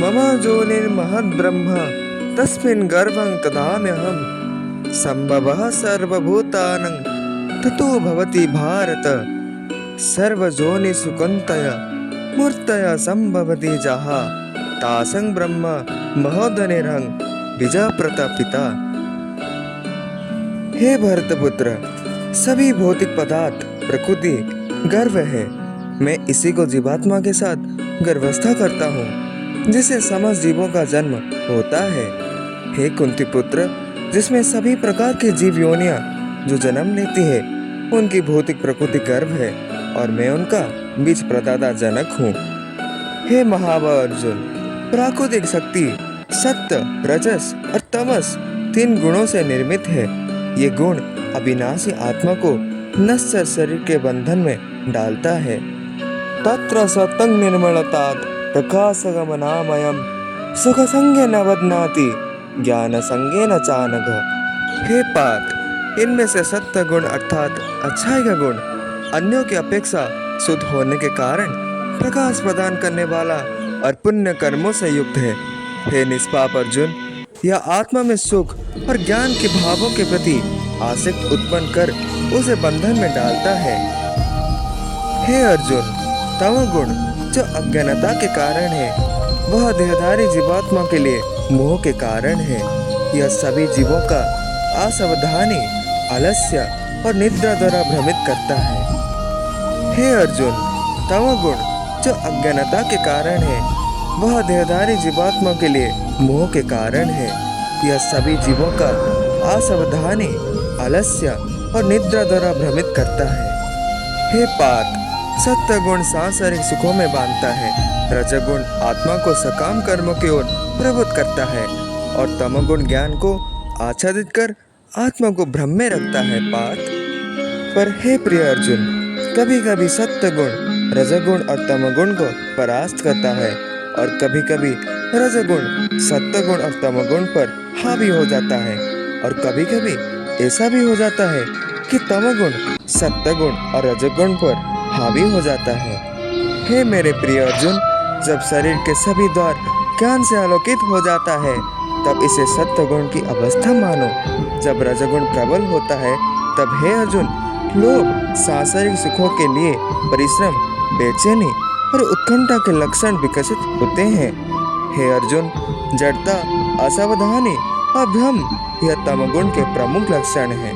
मम जोनिर्महद्ब्रह्म तस्मिन् गर्भं ददाम्यहम् संभवः सर्वभूतानां ततो भवति भारत सर्वजोनिषु कौन्तेय मूर्तय संभवति जहाँ तासं ब्रह्म महोदनिरहं बीजा प्रतापिता। हे भरतपुत्र, सभी भौतिक पदार्थ प्रकृति गर्भ है। मैं इसी को जीवात्मा के साथ गर्भावस्था करता हूँ जिससे समस्त जीवों का जन्म होता है। हे कुंती पुत्र, जिसमें सभी प्रकार के जीव योनियां जो जन्म लेती है उनकी भौतिक प्रकृति गर्भ है और मैं उनका बीज प्रदाता जनक हूँ। हे महाबल अर्जुन, प्राकृतिक शक्ति सत्य, रजस और तमस 3 गुणों से निर्मित है। ये गुण अविनाशी आत्मा को नश्वर शरीर के बंधन में डालता है। तत्र सतं निर्मलतात् प्रकाशगमनामयम् सुख संज्ञेन बध्नाति ज्ञान संज्ञेन चानघ। हे पार्थ, इनमें से सत्य गुण अर्थात अच्छाई का गुण अन्यों की अपेक्षा शुद्ध होने के कारण प्रकाश प्रदान करने वाला और पुण्य कर्मों से युक्त है। हे निष्पाप अर्जुन, यह आत्मा में सुख और ज्ञान के भावों के प्रति आसक्ति उत्पन्न कर उसे बंधन में डालता है। हे अर्जुन, तमोगुण जो अज्ञानता के कारण है वह देहधारी जीवात्मा के लिए मोह के कारण है। यह सभी जीवों का असावधानी, आलस्य और निद्रा द्वारा भ्रमित करता है। हे अर्जुन, तमोगुण जो अज्ञानता के कारण है वह देहधारी जीवात्मा के लिए मोह के कारण है। यह सभी जीवों का असावधानी, आलस्य और निद्रा द्वारा भ्रमित करता है। हे पार्थ, सत्य गुण सांसारिक सुखों में बांधता है, रजगुण आत्मा को सकाम कर्मों की ओर प्रवृत्त करता है और तमोगुण ज्ञान को आच्छादित कर आत्मा को भ्रम में रखता है। पार्थ, पर हे प्रिय अर्जुन, कभी कभी सत्य गुण रजगुण और तमोगुण को परास्त करता है और कभी कभी रजगुण सत्य गुण और तमोगुण पर हावी हो जाता है और कभी कभी ऐसा भी हो जाता है कि तमोगुण सत्य गुण और रजगुण पर हावी हो जाता है। हे मेरे प्रिय अर्जुन, जब शरीर के सभी द्वार ज्ञान से आलोकित हो जाता है तब इसे सत्य गुण की अवस्था मानो। जब रजगुण प्रबल होता है तब हे अर्जुन, लोभ, सांसारिक सुखों के लिए परिश्रम, बेचैनी और उत्कंठा के लक्षण विकसित होते हैं। हे अर्जुन, जड़ता, असावधानी और भ्रम यह तमोगुण के प्रमुख लक्षण हैं।